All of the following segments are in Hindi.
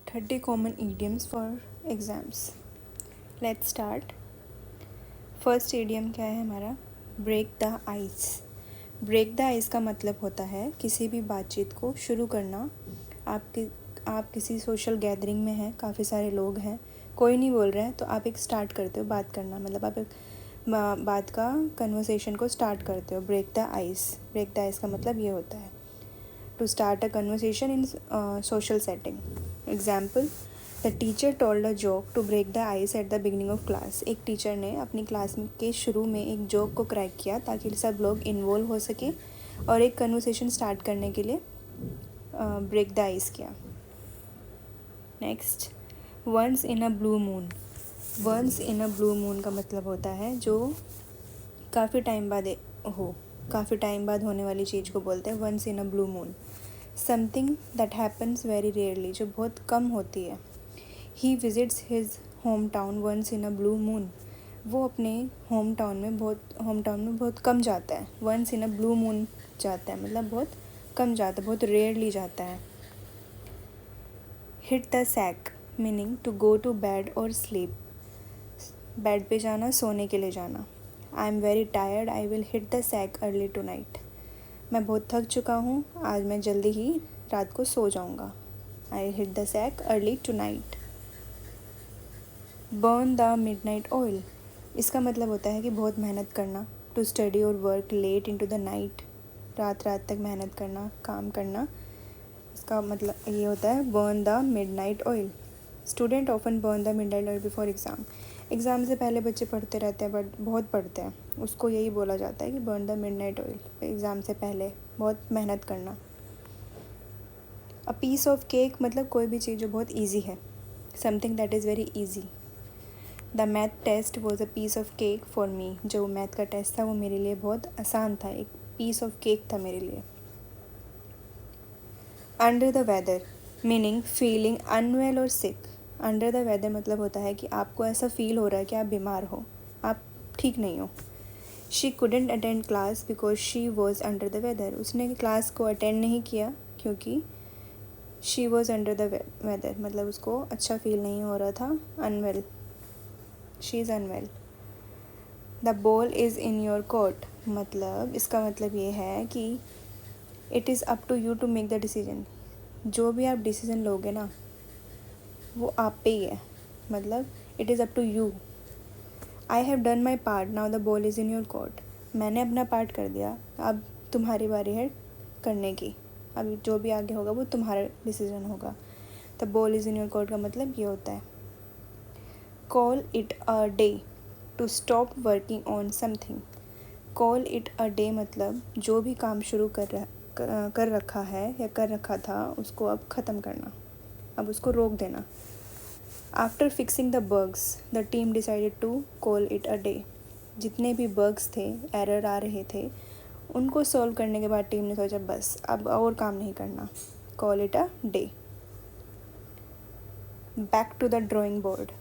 30 common idioms for exams. Let's start. First idiom क्या है हमारा? Break the ice. Break the ice का मतलब होता है किसी भी बातचीत को शुरू करना. आप किसी सोशल गैदरिंग में हैं, काफ़ी सारे लोग हैं, कोई नहीं बोल रहे हैं, तो आप एक स्टार्ट करते हो बात करना. मतलब आप एक बात का कन्वर्सेशन को स्टार्ट करते हो. Break the ice. Break the ice का मतलब ये होता है to start a conversation in social setting. Example, the teacher told a joke to break the ice at the beginning of class. एक टीचर ने अपनी क्लास के शुरू में एक जोक को क्रैक किया ताकि सब लोग इन्वॉल्व हो सके और एक कन्वर्सेशन स्टार्ट करने के लिए ब्रेक द आइस किया. Next, once in a blue moon. Once in a blue moon का मतलब होता है जो काफ़ी टाइम बाद हो. काफ़ी टाइम बाद होने वाली चीज़ को बोलते हैं once in a blue moon. Something that happens very rarely, जो बहुत कम होती है. He visits his home town once in a blue moon. वो अपने होम टाउन में बहुत कम जाता है. Once in a blue moon जाता है मतलब बहुत कम जाता है, बहुत रेयरली जाता है. Hit the sack meaning to go to bed और स्लीप. बेड पे जाना, सोने के लिए जाना. I am very tired, I will hit the sack early tonight. मैं बहुत थक चुका हूँ, आज मैं जल्दी ही रात को सो जाऊँगा. I hit the sack early tonight. Burn the midnight oil. इसका मतलब होता है कि बहुत मेहनत करना. टू स्टडी और work late into the night. रात तक मेहनत करना, काम करना. इसका मतलब ये होता है burn the midnight oil. Student often burn the midnight oil before exam. Exam से पहले बच्चे पढ़ते रहते हैं, बट बहुत पढ़ते हैं, उसको यही बोला जाता है कि burn the midnight oil. Exam से पहले बहुत मेहनत करना. अ पीस ऑफ केक मतलब कोई भी चीज़ जो बहुत ईजी है. Something that is very easy. The math test was a piece of cake for me. जो मैथ का टेस्ट था वो मेरे लिए बहुत आसान था, एक पीस ऑफ केक था मेरे लिए. Under the weather meaning feeling unwell और सिक. अंडर द वेदर मतलब होता है कि आपको ऐसा फील हो रहा है कि आप बीमार हो, आप ठीक नहीं हो. She couldn't attend class because she was under the weather. उसने क्लास को अटेंड नहीं किया क्योंकि she was under the weather मतलब उसको अच्छा फील नहीं हो रहा था. Unwell, she is unwell. The ball is in your court मतलब इसका मतलब ये है कि it is up to you to make the decision. जो भी आप डिसीज़न लोगे ना वो आप पे ही है. मतलब it is up to you. I have done my part, now the ball is in your court. मैंने अपना पार्ट कर दिया, अब तुम्हारी बारी है करने की. अब जो भी आगे होगा वो तुम्हारा डिसीज़न होगा. The ball is in your court का मतलब ये होता है. Call it a day to stop working on something. Call it a day मतलब जो भी काम शुरू कर रखा है या कर रखा था उसको अब ख़त्म करना, अब उसको रोक देना. After fixing the bugs the team decided to call it a day. जितने भी बग्स थे, एरर आ रहे थे, उनको सॉल्व करने के बाद टीम ने सोचा बस अब और काम नहीं करना. Call it a day. Back to the drawing board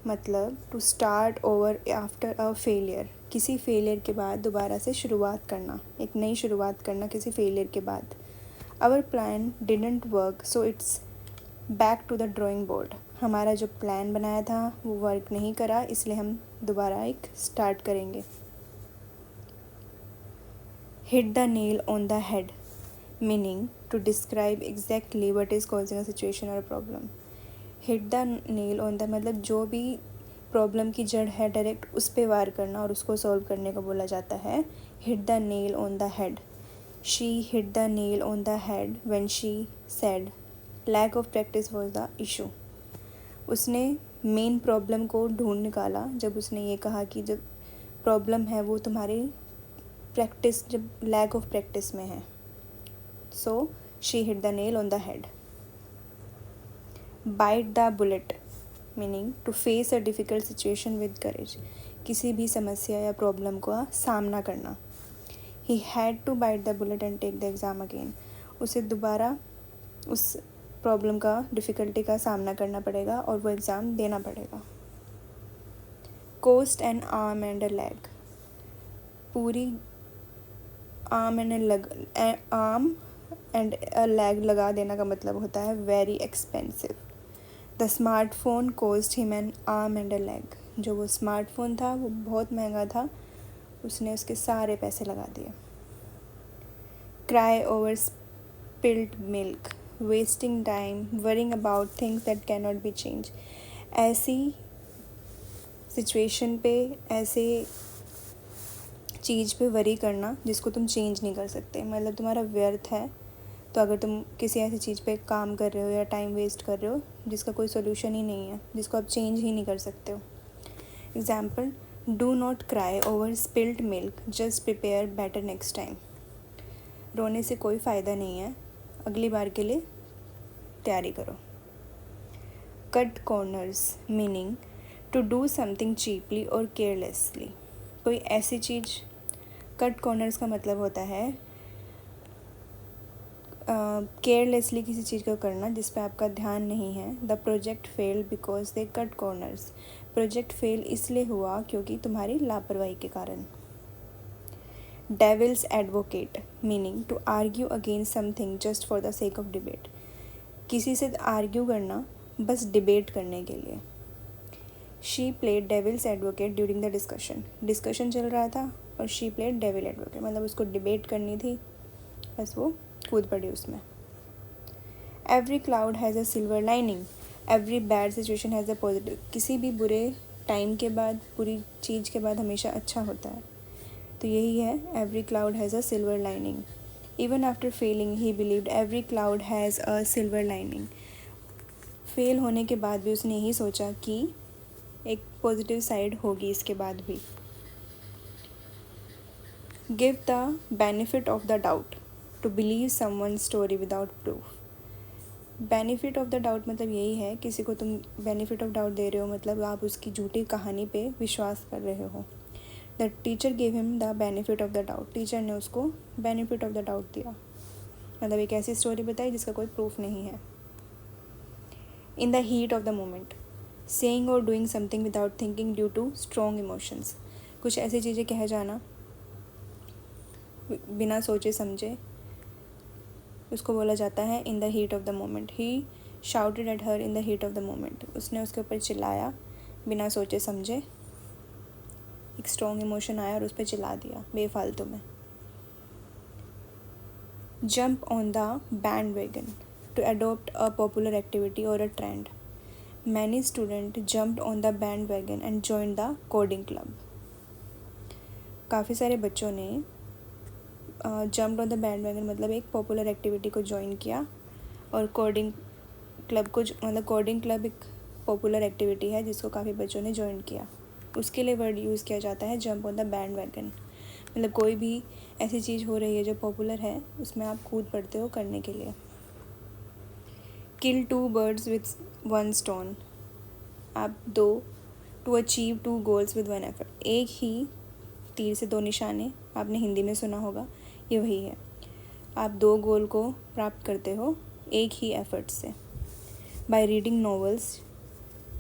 मतलब to start over after a failure. किसी फेलियर के बाद दोबारा से शुरुआत करना, एक नई शुरुआत करना किसी फेलियर के बाद. Our plan didn't work so it's back to the drawing board. हमारा जो प्लान बनाया था वो वर्क नहीं करा, इसलिए हम दोबारा एक स्टार्ट करेंगे. Hit the nail on the head meaning to describe exactly what is causing a situation और problem. Hit the nail on the मतलब जो भी प्रॉब्लम की जड़ है डायरेक्ट उस पर वार करना और उसको सॉल्व करने को बोला जाता है hit the nail on the head. She hit the nail on the head when she said lack of practice was the issue. उसने मेन प्रॉब्लम को ढूंढ निकाला जब उसने ये कहा कि जब प्रॉब्लम है वो तुम्हारी प्रैक्टिस, जब लैक ऑफ प्रैक्टिस में है. So she hit the nail on the head. Bite the bullet meaning to face a difficult situation with courage. किसी भी समस्या या प्रॉब्लम का सामना करना. He had to bite the bullet and take the exam again. उसे दोबारा उस प्रॉब्लम का, डिफ़िकल्टी का सामना करना पड़ेगा और वो एग्ज़ाम देना पड़ेगा. Cost an arm and a leg. पूरी arm and a leg, arm and a leg लगा देना का मतलब होता है very expensive. The smartphone cost him an arm and a leg. जो वो स्मार्टफोन था वो बहुत महंगा था, उसने उसके सारे पैसे लगा दिए। Cry over spilled milk, wasting time, worrying about things that can not be change. ऐसी सिचुएशन पे, ऐसे चीज़ पे वरी करना जिसको तुम चेंज नहीं कर सकते, मतलब तुम्हारा व्यर्थ है। तो अगर तुम किसी ऐसी चीज़ पे काम कर रहे हो या टाइम वेस्ट कर रहे हो जिसका कोई सोल्यूशन ही नहीं है, जिसको आप चेंज ही नहीं कर सकते हो। Example, do not cry over spilled milk, just prepare better next time. रोने से कोई फ़ायदा नहीं है, अगली बार के लिए तैयारी करो। Cut corners, meaning to do something cheaply और केयरलेसली। कोई ऐसी चीज़, कट कॉर्नर्स का मतलब होता है केयरलेसली किसी चीज़ को करना जिस पे आपका ध्यान नहीं है। The project failed because they cut corners. Project fail इसलिए हुआ क्योंकि तुम्हारी लापरवाही के कारण। Devil's advocate, meaning to argue against something just for the sake of debate. किसी से आर्ग्यू करना बस डिबेट करने के लिए। She played devil's advocate during the discussion. Discussion चल रहा था और शी प्लेड डेविल एडवोकेट, मतलब उसको डिबेट करनी थी, बस वो कूद पड़ी उसमें। Every cloud has a silver lining, every bad situation has a positive. किसी भी बुरे टाइम के बाद, बुरी चीज़ के बाद हमेशा अच्छा होता है। तो यही है, every cloud has a silver lining. Even after failing he believed every cloud has a silver lining. Fail होने के बाद भी उसने यही सोचा कि एक पॉजिटिव साइड होगी इसके बाद भी। Give the benefit of the doubt, to believe someone story without proof. Benefit of the doubt मतलब यही है, किसी को तुम बेनिफिट ऑफ डाउट दे रहे हो, मतलब आप उसकी झूठी कहानी पे विश्वास कर रहे हो। The teacher gave him the benefit of the doubt. Teacher ने उसको बेनिफिट ऑफ द डाउट दिया, मतलब एक ऐसी स्टोरी बताई जिसका कोई प्रूफ नहीं है। In the heat of the moment, saying और doing something without thinking due to strong emotions. कुछ ऐसी चीज़ें कह जाना बिना सोचे समझे, उसको बोला जाता है in the heat of the moment. He shouted at her in the heat of the moment. उसने उसके ऊपर चिल्लाया बिना सोचे समझे, एक स्ट्रॉन्ग इमोशन आया और उस पर चिल्ला दिया बेफालतू में। Jump on the band wagon, to adopt a popular activity और a trend. Many student jumped on the band wagon and join the coding club. काफ़ी सारे बच्चों ने jumped on the band wagon मतलब एक पॉपुलर एक्टिविटी को ज्वाइन किया, और कोडिंग क्लब को, मतलब कोडिंग क्लब एक पॉपुलर एक्टिविटी है जिसको काफ़ी बच्चों ने ज्वाइन किया, उसके लिए वर्ड यूज़ किया जाता है jump on the band wagon. मतलब कोई भी ऐसी चीज़ हो रही है जो पॉपुलर है, उसमें आप कूद पड़ते हो करने के लिए। Kill two birds with one stone, आप to achieve two goals with one effort. एक ही तीर से दो निशाने, आपने हिंदी में सुना होगा, ये वही है। आप दो गोल को प्राप्त करते हो एक ही एफर्ट से। By reading novels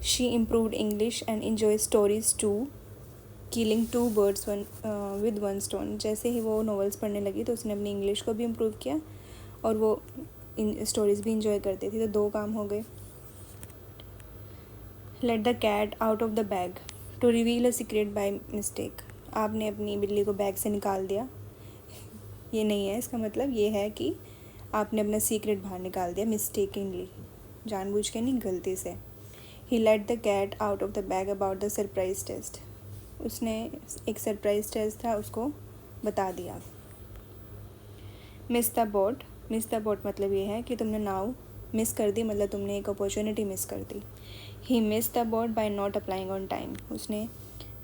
she improved English and enjoy stories too, killing two birds with one stone. जैसे ही वो नॉवेल्स पढ़ने लगी तो उसने अपनी इंग्लिश को भी इम्प्रूव किया और वो स्टोरीज़ भी इंजॉय करती थी, तो दो काम हो गए। Let the cat out of the bag, to reveal a secret by mistake. आपने अपनी बिल्ली को बैग से निकाल दिया, ये नहीं है, इसका मतलब ये है कि आपने अपना सीक्रेट बाहर निकाल दिया मिस्टेकनली, जानबूझ के नहीं, गलती से। He let the cat out of the bag about the surprise test. उसने एक सरप्राइज टेस्ट था उसको बता दिया। Miss the boat, miss the boat मतलब ये है कि तुमने नाव मिस कर दी, मतलब तुमने एक अपॉर्चुनिटी मिस कर दी। He miss the boat by not applying on time. उसने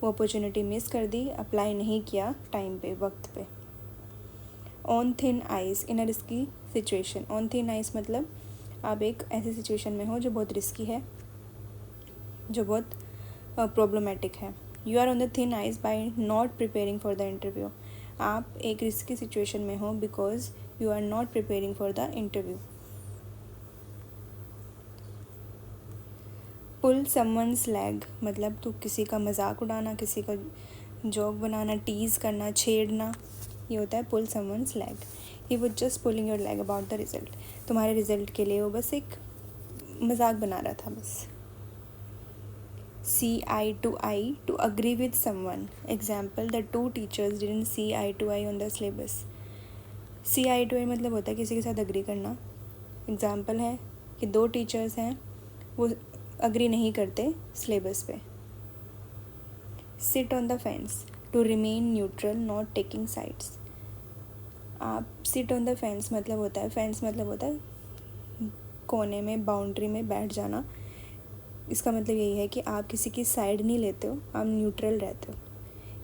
वो अपॉर्चुनिटी मिस कर दी, अप्लाई नहीं किया टाइम पे, वक्त पे। On thin ice in a risky situation. On thin ice मतलब आप एक ऐसी सिचुएशन में हो जो बहुत रिस्की है, जो बहुत प्रॉब्लमेटिक है। You are on the thin ice by not preparing for the interview. आप एक रिस्की सिचुएशन में हो because you are not preparing for the interview. Pull someone's leg मतलब तो किसी का मजाक उड़ाना, किसी का जोक बनाना, टीज़ करना, छेड़ना, ये होता है pull someone's leg. He was just pulling your leg about the result. तुम्हारे रिजल्ट के लिए वो बस एक मजाक बना रहा था बस. see eye to eye to agree with someone. Example, the two teachers didn't see eye to eye on the syllabus. see eye to eye मतलब होता है किसी के साथ अग्री करना. एग्जाम्पल है कि दो टीचर्स हैं, वो अग्री नहीं करते सिलेबस पे. Sit on the fence to remain neutral not taking sides. आप सिट ऑन द फेंस मतलब होता है, फेंस मतलब होता है कोने में, बाउंड्री में बैठ जाना. इसका मतलब यही है कि आप किसी की साइड नहीं लेते हो, आप न्यूट्रल रहते हो.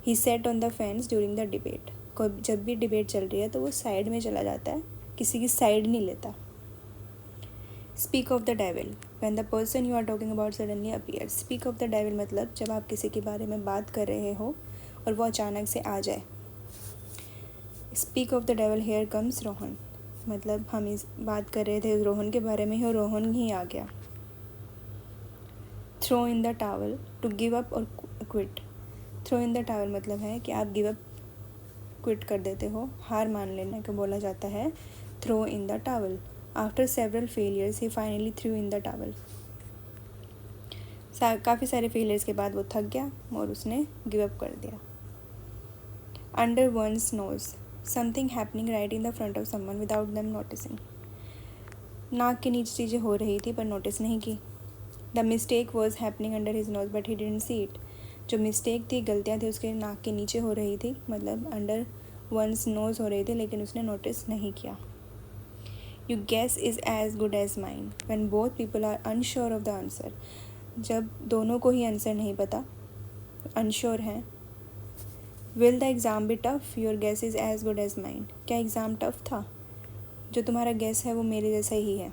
He set on the fence during the debate. कोई जब भी डिबेट चल रही है तो वो साइड में चला जाता है, किसी की साइड नहीं लेता. Speak of the devil when the person you are talking about suddenly appear. Speak of the devil मतलब जब आप किसी के बारे में बात कर रहे हो और वो अचानक से आ जाए. Speak of the devil here comes Rohan. मतलब हम इस बात कर रहे थे रोहन के बारे में ही और रोहन ही आ गया. Throw in the towel to give up और quit. Throw in the towel मतलब है कि आप गिव अप क्विट कर देते हो, हार मान लेने को बोला जाता है throw in the towel. After several failures he finally threw in the towel. काफ़ी सारे फेलियर्स के बाद वो थक गया और उसने गिव अप कर दिया. Under once knows something happening right in the front of someone without them noticing. नाक के नीचे चीज़ें हो रही थी पर नोटिस नहीं की. The mistake was happening under his nose but he didn't see it. जो मिस्टेक थी, गलतियाँ थी, उसके नाक के नीचे हो रही थी, मतलब अंडर वंस नोज हो रही थी, लेकिन उसने नोटिस नहीं किया. You guess is as good as mine when both people are unsure of the answer. जब दोनों को ही आंसर नहीं पता, अनश्योर हैं. Will the exam be tough, your guess is as good as mine. क्या एग्ज़ाम टफ था? जो तुम्हारा गेस है वो मेरे जैसा ही है.